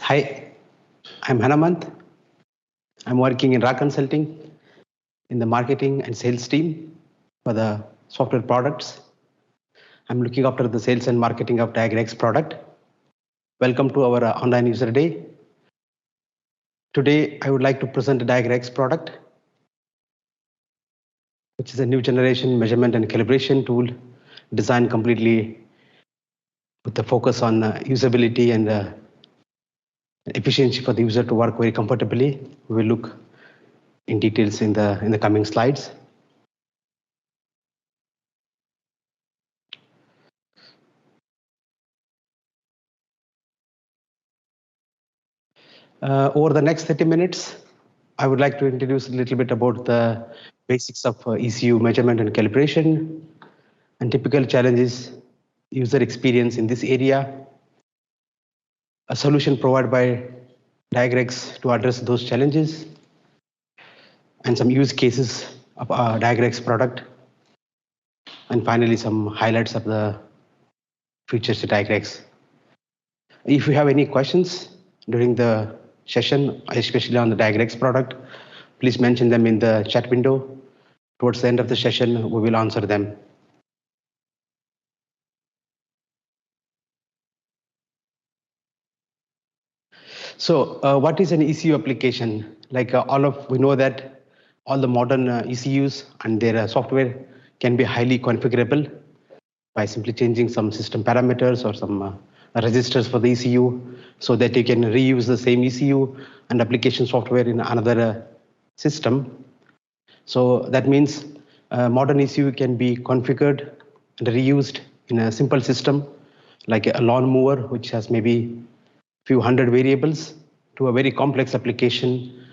Hi, I'm Hanamant. I'm working in RA Consulting in the marketing and sales team for the software products. I'm looking after the sales and marketing of DiagRA X product. Welcome to our online user day. Today, I would like to present the DiagRA X product, which is a new generation measurement and calibration tool designed completely with the focus on usability and efficiency for the user to work very comfortably. We will look in details in the coming slides. Over the next 30 minutes, I would like to introduce a little bit about the basics of ECU measurement and calibration and typical challenges, user experience in this area, a solution provided by DiagRA X to address those challenges, and some use cases of our DiagRA X product, and finally some highlights of the features of DiagRA X. If you have any questions during the session, especially on the DiagRA X product, please mention them in the chat window. Towards the end of the session, we will answer them. So what is an ECU application? Like we know that all the modern ECUs and their software can be highly configurable by simply changing some system parameters or some registers for the ECU so that you can reuse the same ECU and application software in another system. So that means modern ECU can be configured and reused in a simple system like a lawnmower, which has maybe few hundred variables, to a very complex application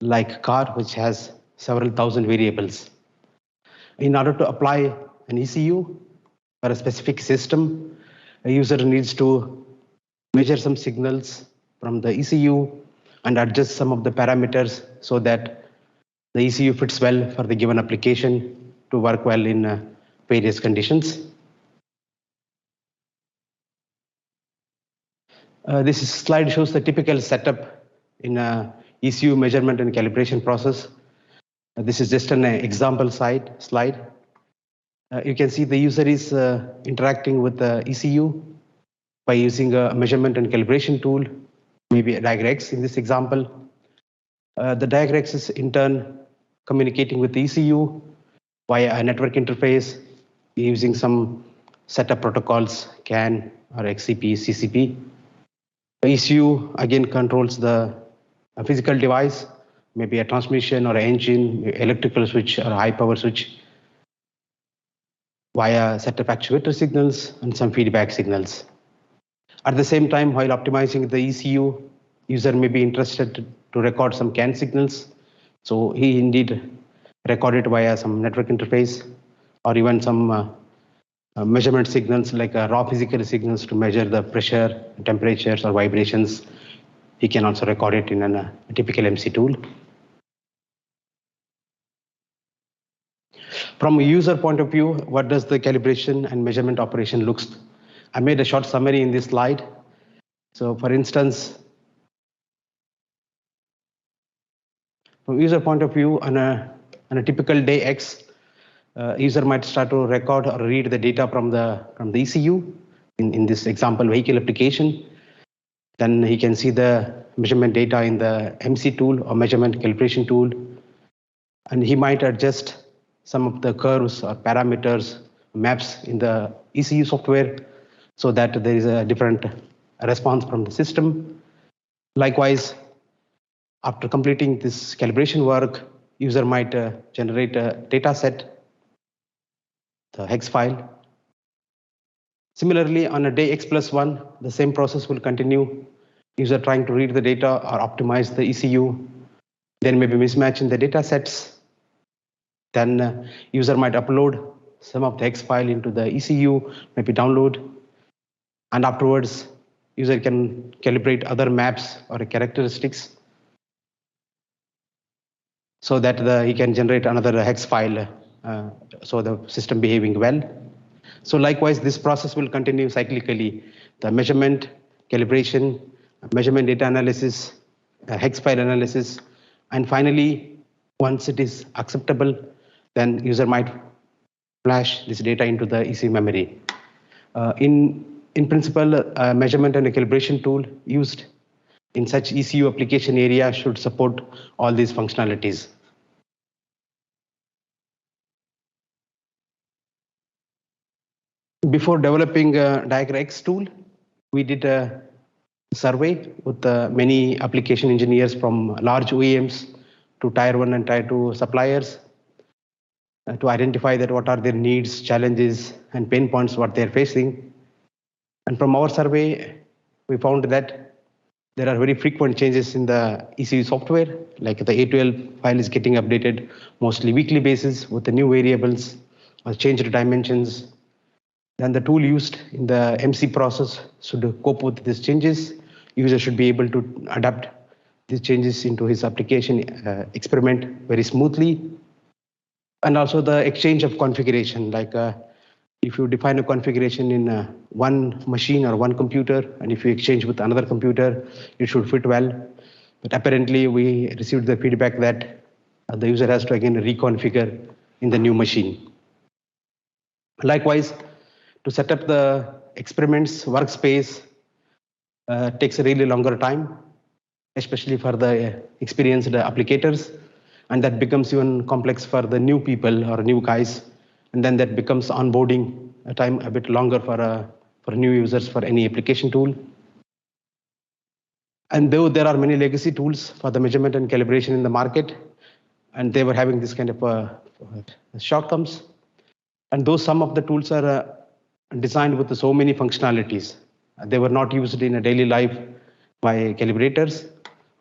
like car, which has several thousand variables. In order to apply an ECU for a specific system, a user needs to measure some signals from the ECU and adjust some of the parameters so that the ECU fits well for the given application to work well in various conditions. This slide shows the typical setup in a ECU measurement and calibration process. This is just an example slide. You can see the user is interacting with the ECU by using a measurement and calibration tool, maybe a DiagRA X in this example. The DiagRA X is in turn communicating with the ECU via a network interface using some setup protocols, CAN or XCP, CCP. The ECU again controls the physical device, maybe a transmission or an engine, electrical switch or a high power switch, via setup actuator signals and some feedback signals. At the same time, while optimizing the ECU, user may be interested to record some CAN signals. So he indeed recorded via some network interface or even some measurement signals like raw physical signals to measure the pressure, temperatures or vibrations. He can also record it in a typical MC tool. From a user point of view, what does the calibration and measurement operation looks? I made a short summary in this slide. So for instance, from user point of view, on a typical day X, user might start to record or read the data from the ECU in this example vehicle application. Then he can see the measurement data in the MC tool or measurement calibration tool, and he might adjust some of the curves or parameters, maps in the ECU software so that there is a different response from the system. Likewise, after completing this calibration work, user might generate a data set, the hex file. Similarly, on a day X+1, the same process will continue. User trying to read the data or optimize the ECU. There may be mismatch in the data sets. Then user might upload some of the hex file into the ECU, maybe download. And afterwards, user can calibrate other maps or characteristics so that he can generate another hex file, so the system behaving well. So likewise, this process will continue cyclically. The measurement, calibration, measurement data analysis, hex file analysis, and finally, once it is acceptable, then user might flash this data into the ECU memory. In principle, a measurement and a calibration tool used in such ECU application area should support all these functionalities. Before developing DiagRA X tool, we did a survey with many application engineers from large OEMs to tier 1 and tier 2 suppliers to identify that what are their needs, challenges, and pain points what they're facing. And from our survey, we found that there are very frequent changes in the ECU software, like the A12 file is getting updated mostly weekly basis with the new variables or changed dimensions. Then the tool used in the MC process should cope with these changes. User should be able to adapt these changes into his application experiment very smoothly. And also the exchange of configuration, like if you define a configuration in one machine or one computer, and if you exchange with another computer, it should fit well. But apparently we received the feedback that the user has to again reconfigure in the new machine. Likewise, to set up the experiments workspace takes a really longer time, especially for the experienced applicators, and that becomes even complex for the new people or new guys, and then that becomes onboarding time a bit longer for new users for any application tool. And though there are many legacy tools for the measurement and calibration in the market, and they were having this kind of shortcomings, and though some of the tools are designed with so many functionalities, they were not used in a daily life by calibrators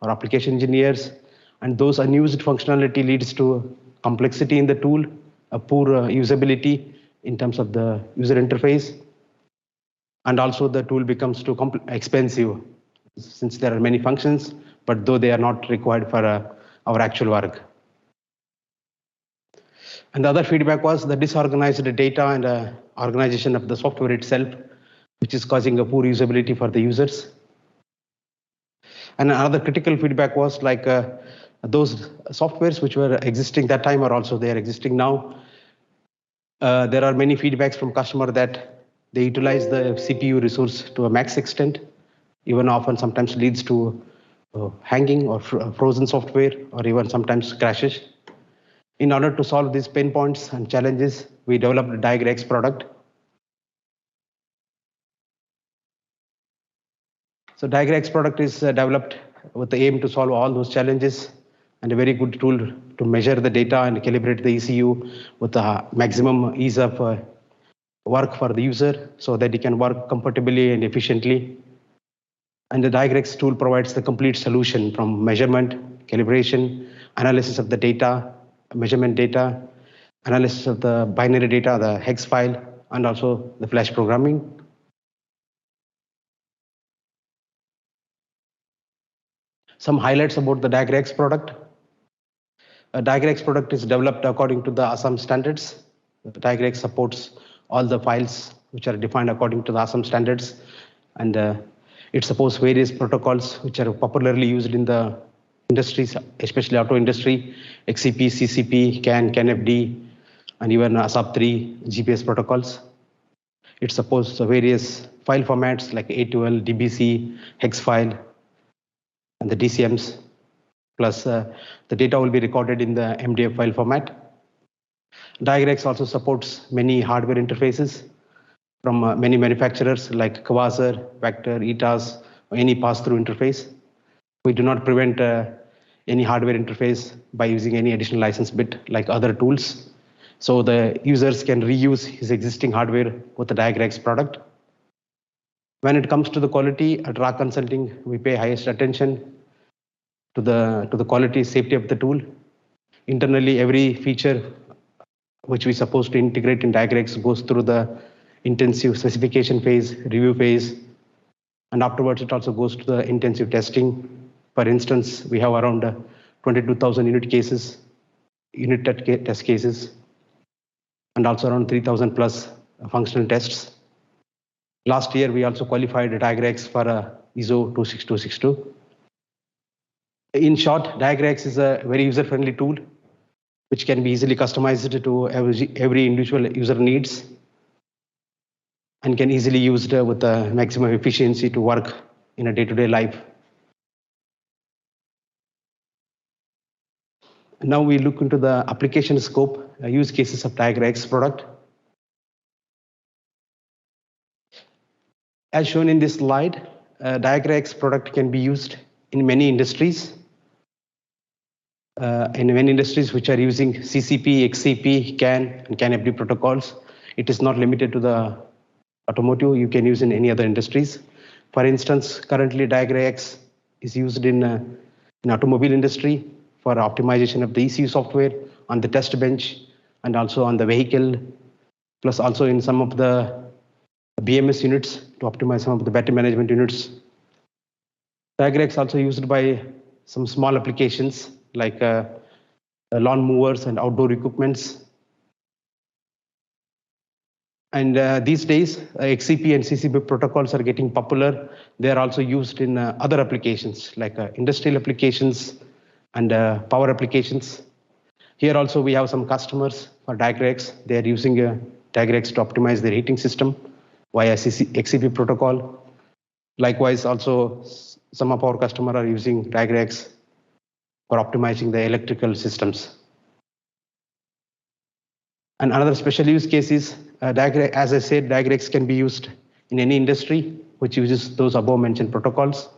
or application engineers, and those unused functionality leads to complexity in the tool, a poor usability in terms of the user interface, and also the tool becomes too expensive since there are many functions, but though they are not required for our actual work. And the other feedback was the disorganized data and organization of the software itself, which is causing a poor usability for the users. And another critical feedback was like those softwares which were existing that time or also they are existing now. There are many feedbacks from customer that they utilize the CPU resource to a max extent, even often sometimes leads to hanging or frozen software or even sometimes crashes. In order to solve these pain points and challenges, we developed a DiagRA X product. So DiagRA X product is developed with the aim to solve all those challenges and a very good tool to measure the data and calibrate the ECU with the maximum ease of work for the user so that he can work comfortably and efficiently. And the DiagRA X tool provides the complete solution from measurement, calibration, analysis of the data, measurement data, analysis of the binary data, the hex file, and also the flash programming. Some highlights about the DiagRA X product. DiagRA X product is developed according to the Assam standards. DiagRA X supports all the files which are defined according to the Assam standards, and it supports various protocols which are popularly used in the industries, especially auto industry, XCP, CCP, CAN, CANFD, and even ASAP3 GPS protocols. It supports various file formats like A12, DBC, hex file, and the DCMs, plus the data will be recorded in the MDF file format. DiagRA X also supports many hardware interfaces from many manufacturers like Kvaser, Vector, ETAS, or any pass-through interface. We do not prevent any hardware interface by using any additional license bit like other tools. So the users can reuse his existing hardware with the DiagRA X product. When it comes to the quality, at RA Consulting, we pay highest attention to the quality safety of the tool. Internally, every feature which we supposed to integrate in DiagRA X goes through the intensive specification phase, review phase, and afterwards it also goes to the intensive testing. For instance, we have around 22,000 unit test cases, and also around 3,000 plus functional tests. Last year, we also qualified DiagRA X for ISO 26262. In short, DiagRA X is a very user-friendly tool which can be easily customized to every individual user needs and can easily used with the maximum efficiency to work in a day-to-day life. Now we look into the application scope, use cases of DiagRA X product. As shown in this slide, DiagRA X product can be used in many industries. In many industries which are using CCP, XCP, CAN, and CAN-FD protocols. It is not limited to the automotive. You can use in any other industries. For instance, currently DiagRA X is used in automobile industry for optimization of the ECU software on the test bench and also on the vehicle, plus also in some of the BMS units to optimize some of the battery management units. DiagRA X also used by some small applications like lawn mowers and outdoor equipments. And these days, XCP and CCP protocols are getting popular. They are also used in other applications like industrial applications and power applications. Here also we have some customers for DiagRA X. They are using DiagRA X to optimize their heating system via XCP protocol. Likewise, also some of our customers are using DiagRA X for optimizing the electrical systems. And another special use case is as I said, DiagRA X can be used in any industry which uses those above mentioned protocols.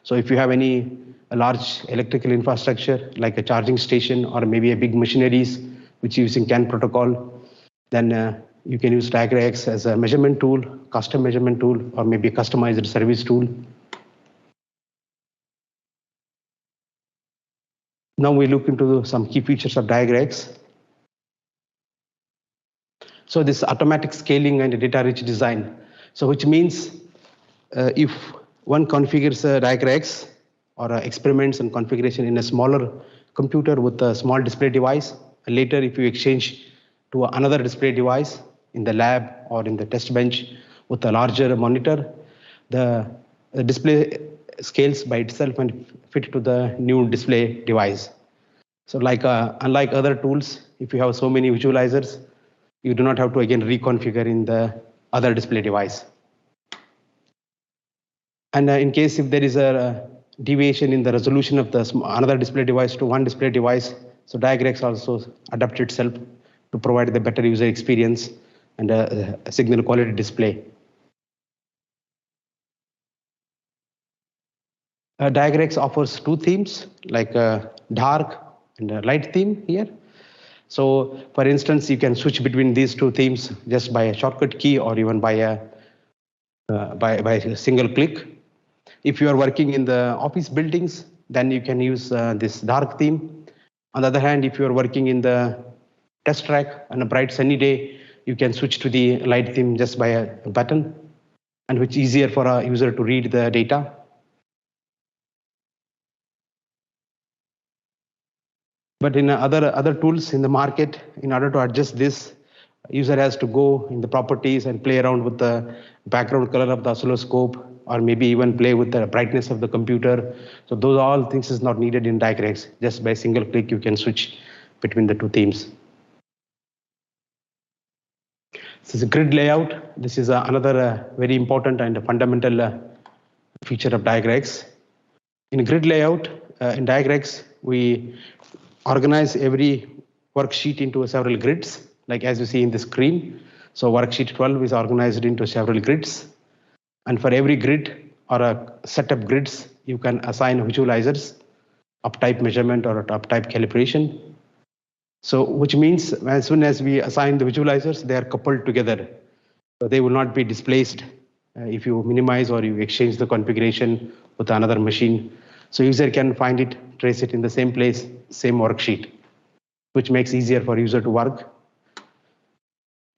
So if you have any large electrical infrastructure like a charging station or maybe a big machineries which using CAN protocol, then you can use DiagRA X as a measurement tool, custom measurement tool, or maybe a customized service tool. Now we look into some key features of DiagRA X. So this automatic scaling and data-rich design. So which means if one configures a DiagRA X or experiments and configuration in a smaller computer with a small display device, later if you exchange to another display device in the lab or in the test bench with a larger monitor, the display scales by itself and fit to the new display device. So unlike other tools, if you have so many visualizers, you do not have to again reconfigure in the other display device. And in case if there is a deviation in the resolution of the another display device to one display device, so DiagRA X also adapts itself to provide the better user experience and a signal quality display. DiagRA X offers two themes, like a dark and a light theme here. So for instance, you can switch between these two themes just by a shortcut key or even by a single click. If you are working in the office buildings, then you can use this dark theme. On the other hand, if you are working in the test track on a bright sunny day, you can switch to the light theme just by a button, and which is easier for a user to read the data. But in other tools in the market, in order to adjust this, user has to go in the properties and play around with the background color of the oscilloscope, or maybe even play with the brightness of the computer. So those all things is not needed in DiagRA X. Just by a single click, you can switch between the two themes. This is a grid layout. This is another very important and fundamental feature of DiagRA X. In grid layout, in DiagRA X, we organize every worksheet into several grids, like as you see in the screen. So worksheet 12 is organized into several grids. And for every grid or a set of grids, you can assign visualizers of type measurement or of type calibration. So which means as soon as we assign the visualizers, they are coupled together. So they will not be displaced if you minimize or you exchange the configuration with another machine. So user can find it, trace it in the same place, same worksheet, which makes easier for user to work.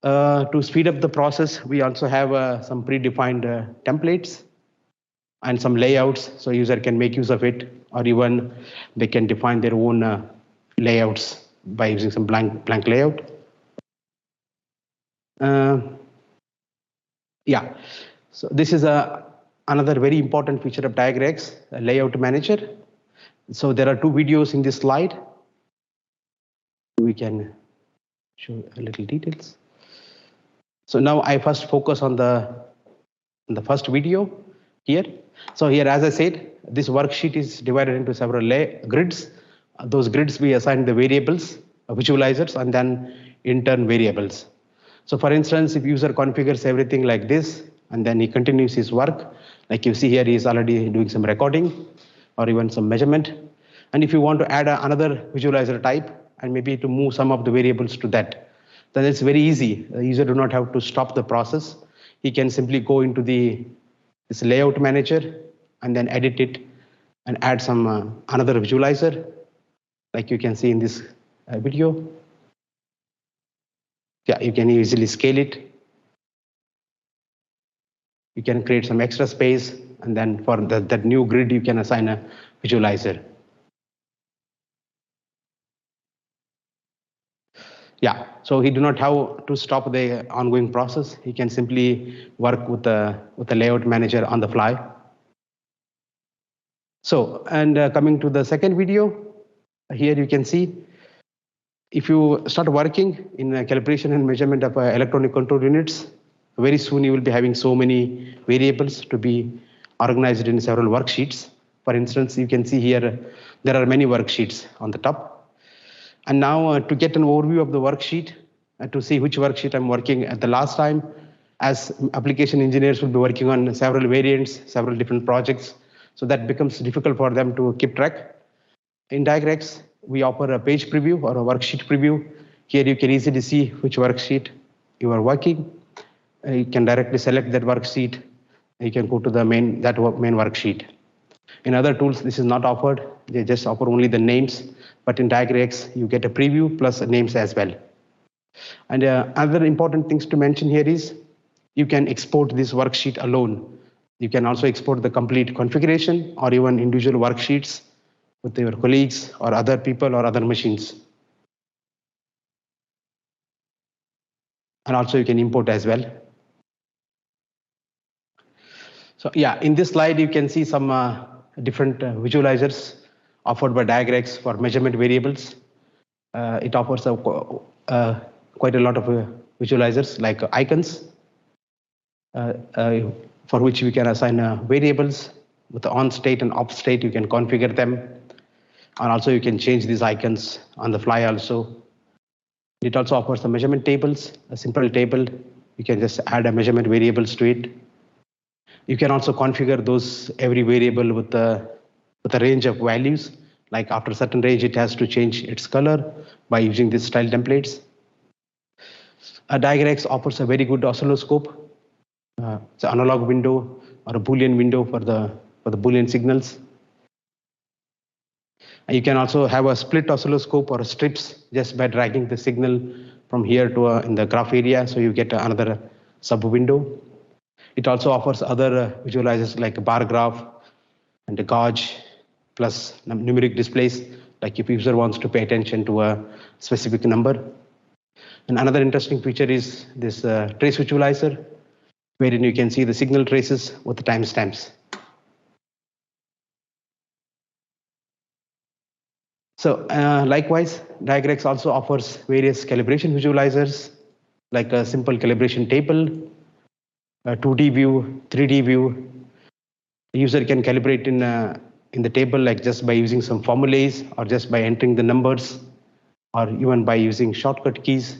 To speed up the process, we also have some predefined templates and some layouts, so user can make use of it, or even they can define their own layouts by using some blank layout. Yeah, so this is a another very important feature of DiagRA X, layout manager. So there are two videos in this slide. We can show a little details. So now I first focus on the first video here. So here, as I said, this worksheet is divided into several grids. Those grids we assign the variables, visualizers, and then in turn variables. So for instance, if user configures everything like this, and then he continues his work, like you see here, he is already doing some recording or even some measurement. And if you want to add another visualizer type and maybe to move some of the variables to that, then it's very easy. The user do not have to stop the process. He can simply go into this layout manager and then edit it and add some another visualizer, like you can see in this video. Yeah, you can easily scale it. You can create some extra space, and then for that new grid, you can assign a visualizer. Yeah, so he do not have to stop the ongoing process. He can simply work with the layout manager on the fly. So, and coming to the second video, here you can see, if you start working in calibration and measurement of electronic control units, very soon you will be having so many variables to be organized in several worksheets. For instance, you can see here, there are many worksheets on the top. And now to get an overview of the worksheet, to see which worksheet I'm working at the last time, as application engineers will be working on several variants, several different projects. So that becomes difficult for them to keep track. In DiagRA X, we offer a page preview or a worksheet preview. Here you can easily see which worksheet you are working. You can directly select that worksheet. You can go to the main worksheet. In other tools, this is not offered. They just offer only the names. But in DiagRA X, you get a preview plus names as well. And other important things to mention here is you can export this worksheet alone. You can also export the complete configuration or even individual worksheets with your colleagues or other people or other machines. And also you can import as well. So yeah, in this slide, you can see some different visualizers offered by DiagRA X for measurement variables. It offers quite a lot of visualizers like icons, for which we can assign variables. With the on state and off state, you can configure them. And also you can change these icons on the fly also. It also offers the measurement tables, a simple table. You can just add a measurement variables to it. You can also configure those every variable with a range of values. Like after a certain range, it has to change its color by using these style templates. DiagRA X offers a very good oscilloscope. It's an analog window or a Boolean window for the Boolean signals. And you can also have a split oscilloscope or strips just by dragging the signal from here to in the graph area, so you get another sub window. It also offers other visualizers like a bar graph and a gauge plus numeric displays, like if user wants to pay attention to a specific number. And another interesting feature is this trace visualizer, wherein you can see the signal traces with the timestamps. So likewise, DiagRA X also offers various calibration visualizers, like a simple calibration table, a 2D view, 3D view. The user can calibrate in the table, like just by using some formulas or just by entering the numbers or even by using shortcut keys.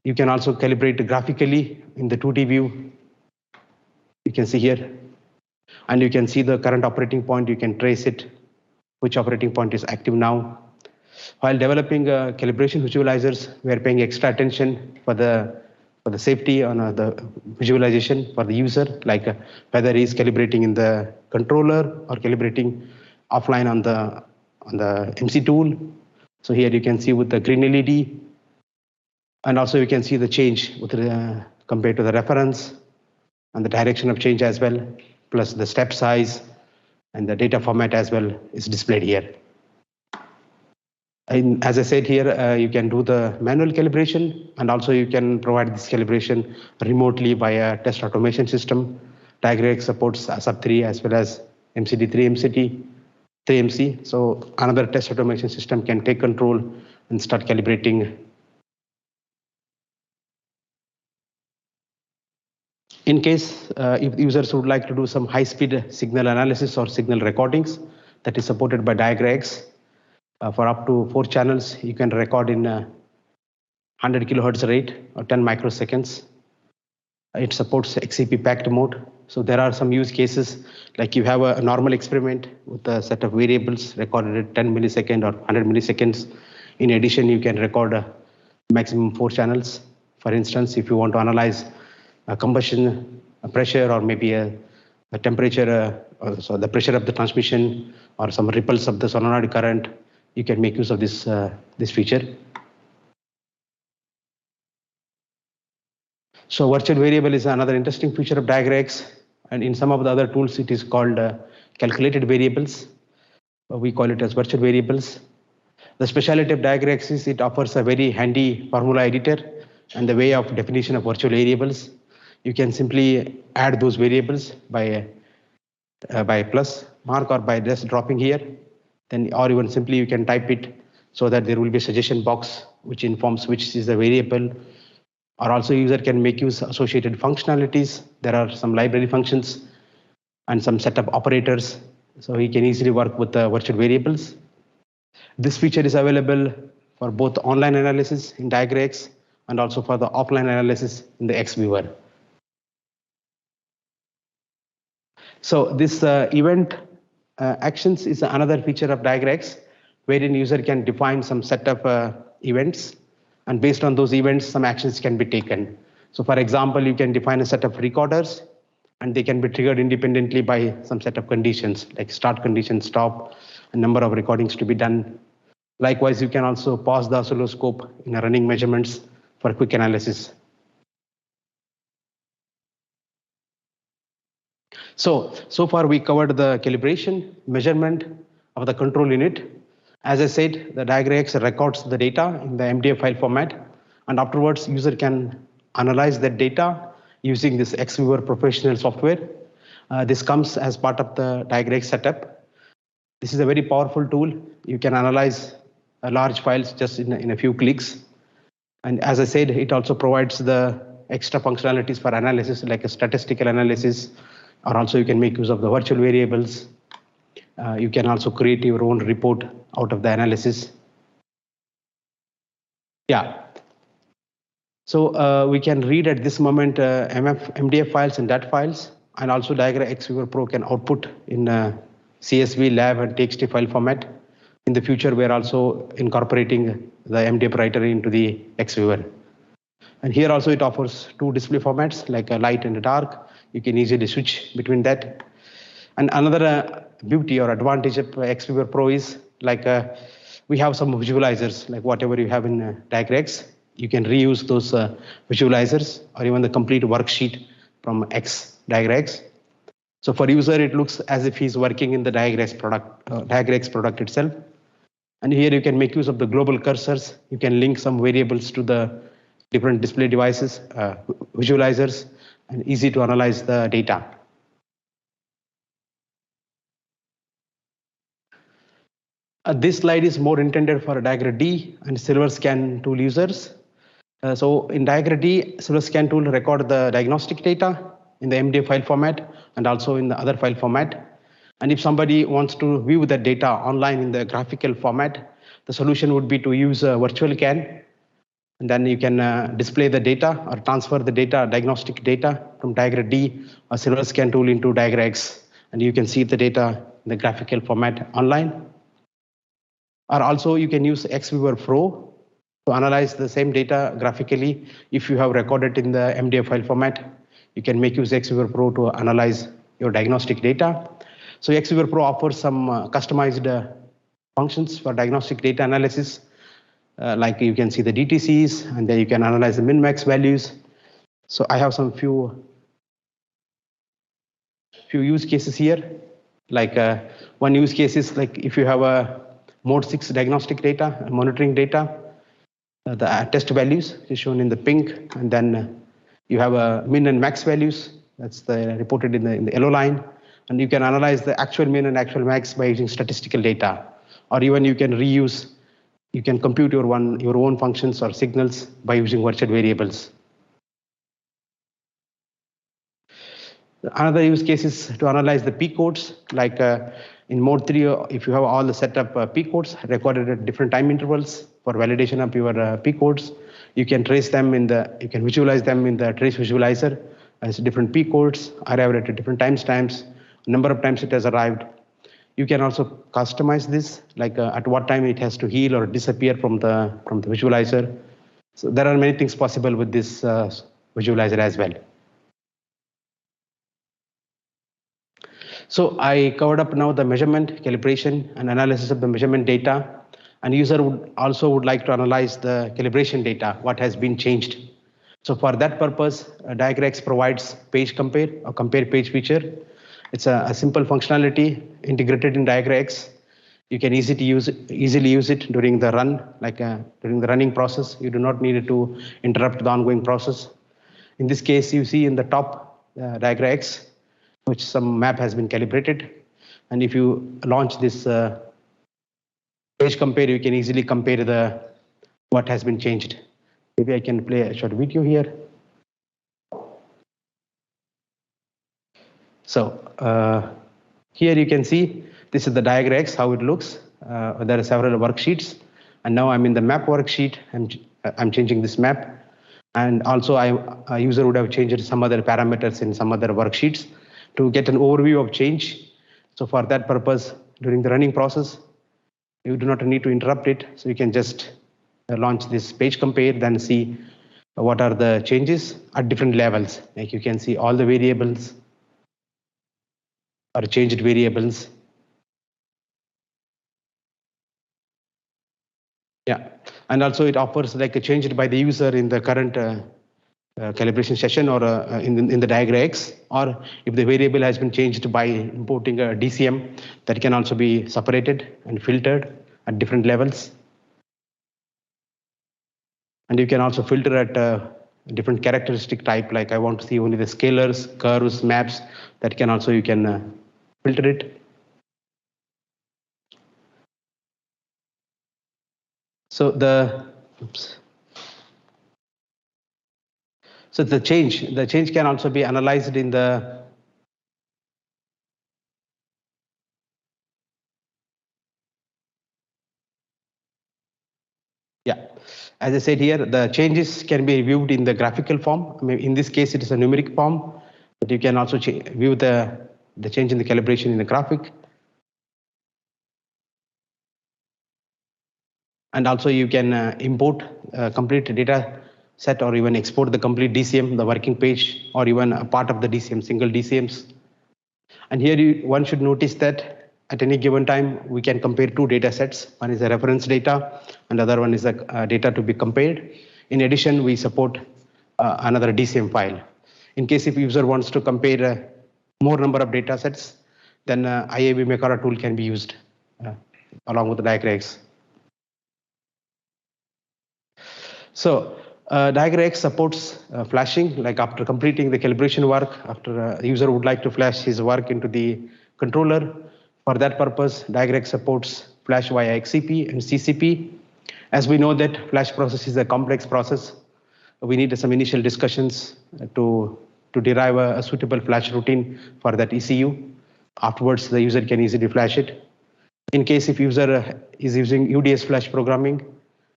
You can also calibrate graphically in the 2D view. You can see here. And you can see the current operating point. You can trace it, which operating point is active now. While developing calibration visualizers, we are paying extra attention for the safety on the visualization for the user, like whether he is calibrating in the controller or calibrating offline on the MC tool. So here you can see with the green LED, and also you can see the change with compared to the reference and the direction of change as well, plus the step size and the data format as well is displayed here. And as I said here, you can do the manual calibration, and also you can provide this calibration remotely via test automation system. DiagRA X supports sub-3 as well as MCD3, MCT, 3MC. So another test automation system can take control and start calibrating. In case if users would like to do some high-speed signal analysis or signal recordings, that is supported by DiagRA X. For up to 4 channels, you can record in 100 kilohertz rate or 10 microseconds. It supports XCP packed mode. So there are some use cases, like you have a normal experiment with a set of variables recorded at 10 milliseconds or 100 milliseconds. In addition, you can record maximum 4 channels. For instance, if you want to analyze a combustion pressure or maybe a temperature, so the pressure of the transmission or some ripples of the solenoid current, you can make use of this feature. So virtual variable is another interesting feature of DiagRA X, and in some of the other tools it is called calculated variables. We call it as virtual variables. The specialty of DiagRA X is it offers a very handy formula editor and the way of definition of virtual variables. You can simply add those variables by plus mark or by just dropping here, then or even simply you can type it so that there will be a suggestion box which informs which is the variable. Or also user can make use associated functionalities. There are some library functions and some set of operators. So he can easily work with the virtual variables. This feature is available for both online analysis in DiagRA X and also for the offline analysis in the X viewer. So this event actions is another feature of DiagRA X, wherein user can define some set of events. And based on those events, some actions can be taken. So for example, you can define a set of recorders and they can be triggered independently by some set of conditions like start condition, stop, a number of recordings to be done. Likewise, you can also pause the oscilloscope in running measurements for quick analysis. So far we covered the calibration, measurement of the control unit. As I said, the DiagRA X records the data in the MDF file format, and afterwards user can analyze that data using this X viewer professional software. This comes as part of the DiagRA X setup. This is a very powerful tool. You can analyze large files just in a few clicks. And as I said, it also provides the extra functionalities for analysis like a statistical analysis, or also you can make use of the virtual variables. You can also create your own report out of the analysis. Yeah. So we can read at this moment MDF files and DAT files, and also DiagRA X Viewer Pro can output in CSV, LAV, and TXT file format. In the future, we are also incorporating the MDF writer into the X Viewer. And here also it offers 2 display formats like a light and a dark. You can easily switch between that. And another beauty or advantage of X Viewer Pro is like we have some visualizers, like whatever you have in DiagRA X, you can reuse those visualizers or even the complete worksheet from DiagRA X. So for user, it looks as if he's working in the DiagRA X product itself. And here you can make use of the global cursors. You can link some variables to the different display devices, visualizers, and easy to analyze the data. This slide is more intended for DiagRA D and Silver Scan tool users. So in DiagRA D, Silver Scan tool record the diagnostic data in the MDF file format and also in the other file format. And if somebody wants to view the data online in the graphical format, the solution would be to use a virtual CAN. And then you can display the data or transfer the data, diagnostic data from DiagRA D or Silver Scan tool into DiagRA X. And you can see the data in the graphical format online. Or also you can use X Viewer Pro to analyze the same data graphically. If you have recorded in the MDF file format, you can make use X Viewer Pro to analyze your diagnostic data. So X Viewer Pro offers some customized functions for diagnostic data analysis. Like you can see the DTCs, and then you can analyze the min-max values. So I have some few use cases here. Like one use case is like if you have a mode 6 diagnostic data, monitoring data, the test values is shown in the pink, and then you have a min and max values That's reported in the yellow line. And you can analyze the actual min and actual max by using statistical data. Or even you can reuse, you can compute your own functions or signals by using virtual variables. Another use case is to analyze the P codes, like in mode 3, if you have all the setup P codes recorded at different time intervals for validation of your P codes, you can trace them you can visualize them in the trace visualizer as different P codes arrived at different timestamps, number of times it has arrived. You can also customize this, like at what time it has to heal or disappear from the visualizer. So there are many things possible with this visualizer as well. So I covered up now the measurement, calibration, and analysis of the measurement data. And user would like to analyze the calibration data, what has been changed. So for that purpose, DiagRA X provides page compare or compare page feature. It's a simple functionality integrated in DiagRA X. You can easily use it during the run, like during the running process. You do not need to interrupt the ongoing process. In this case, you see in the top DiagRA X, which some map has been calibrated. And if you launch this page compare, you can easily compare what has been changed. Maybe I can play a short video here. So here you can see this is the DiagRA X, how it looks. There are several worksheets, and now I'm in the map worksheet. I'm changing this map, and also a user would have changed some other parameters in some other worksheets to get an overview of change. So for that purpose, during the running process, you do not need to interrupt it. So you can just launch this page compare, then see what are the changes at different levels. Like you can see all the variables or changed variables. Yeah, and also it offers like a changed by the user in the current calibration session or in the DiagRA X, or if the variable has been changed by importing a DCM, that can also be separated and filtered at different levels. And you can also filter at different characteristic type, like I want to see only the scalars, curves, maps, that can also you can filter it. So the change can also be analyzed in the as I said here, the changes can be viewed in the graphical form. I mean, in this case, it is a numeric form, but you can also view the change in the calibration in the graphic. And also you can import a complete data set or even export the complete DCM, the working page, or even a part of the DCM, single DCMs. And here one should notice that at any given time, we can compare two data sets. One is the reference data, and the other one is the data to be compared. In addition, we support another DCM file. In case if user wants to compare more number of data sets, then IAB Mekara tool can be used along with the DiagRA X. So DiagRA X supports flashing, like after completing the calibration work, after a user would like to flash his work into the controller. For that purpose, DiagRA X supports flash via XCP and CCP. As we know that flash process is a complex process, we need some initial discussions to derive a suitable flash routine for that ECU. Afterwards, the user can easily flash it. In case if user is using UDS flash programming,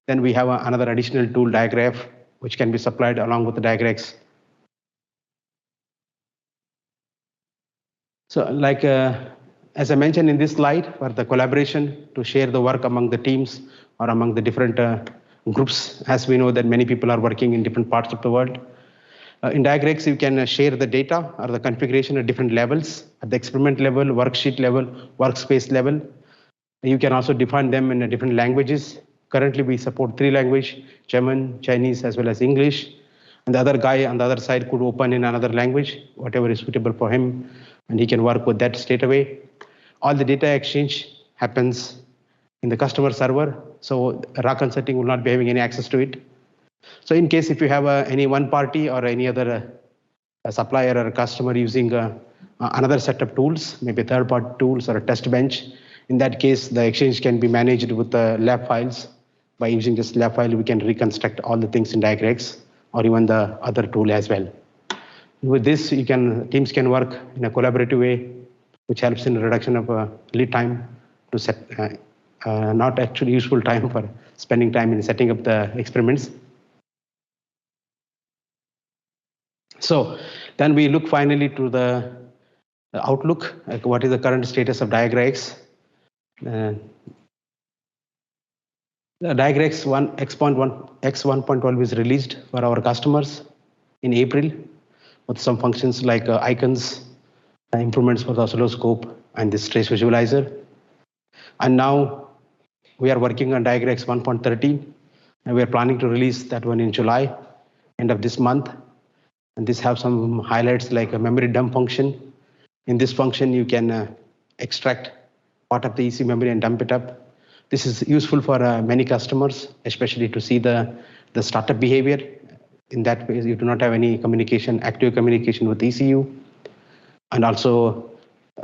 then we have another additional tool, DiagRA F, which can be supplied along with the DiagRA X. So like as I mentioned in this slide, for the collaboration to share the work among the teams or among the different groups, as we know that many people are working in different parts of the world. In DiagRA X, you can share the data or the configuration at different levels, at the experiment level, worksheet level, workspace level. You can also define them in different languages. Currently, we support 3 languages, German, Chinese, as well as English. And the other guy on the other side could open in another language, whatever is suitable for him, and he can work with that straight away. All the data exchange happens in the customer server, so raw consulting will not be having any access to it. So in case if you have any one party or any other a supplier or a customer using another set of tools, maybe third-party tools or a test bench. In that case, the exchange can be managed with the lab files. By using this lab file, we can reconstruct all the things in DiagRA X or even the other tool as well. With this, teams can work in a collaborative way, which helps in reduction of lead time to set, not actually useful time for spending time in setting up the experiments. So then we look finally to the outlook, like what is the current status of DiagRA X. The DiagRA X 1.12 is released for our customers in April with some functions like icons, improvements for the oscilloscope and this trace visualizer. And now we are working on DiagRA X 1.13 and we are planning to release that one in July, end of this month. And this have some highlights like a memory dump function. In this function, you can extract part of the EC memory and dump it up. This is useful for many customers, especially to see the startup behavior. In that way, you do not have any communication, active communication with ECU. And also,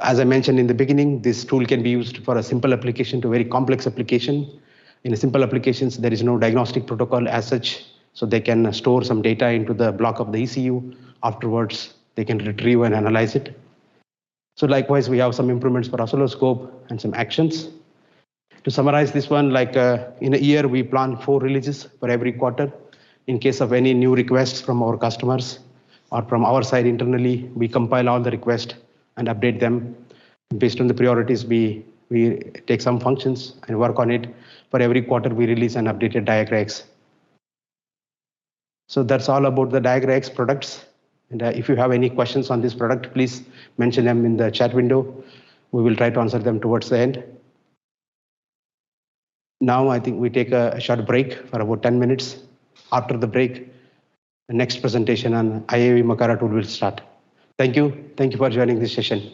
as I mentioned in the beginning, this tool can be used for a simple application to a very complex application. In simple applications, there is no diagnostic protocol as such, so they can store some data into the block of the ECU. Afterwards, they can retrieve and analyze it. So likewise, we have some improvements for oscilloscope and some actions. To summarize this one, like in a year, we plan 4 releases for every quarter. In case of any new requests from our customers or from our side internally, we compile all the requests and update them. Based on the priorities, we take some functions and work on it. For every quarter, we release an updated DiagRA X. So that's all about the DiagRA X products. And if you have any questions on this product, please mention them in the chat window. We will try to answer them towards the end. Now I think we take a short break for about 10 minutes. After the break, the next presentation on IAV Makara tool will start. Thank you. Thank you for joining this session.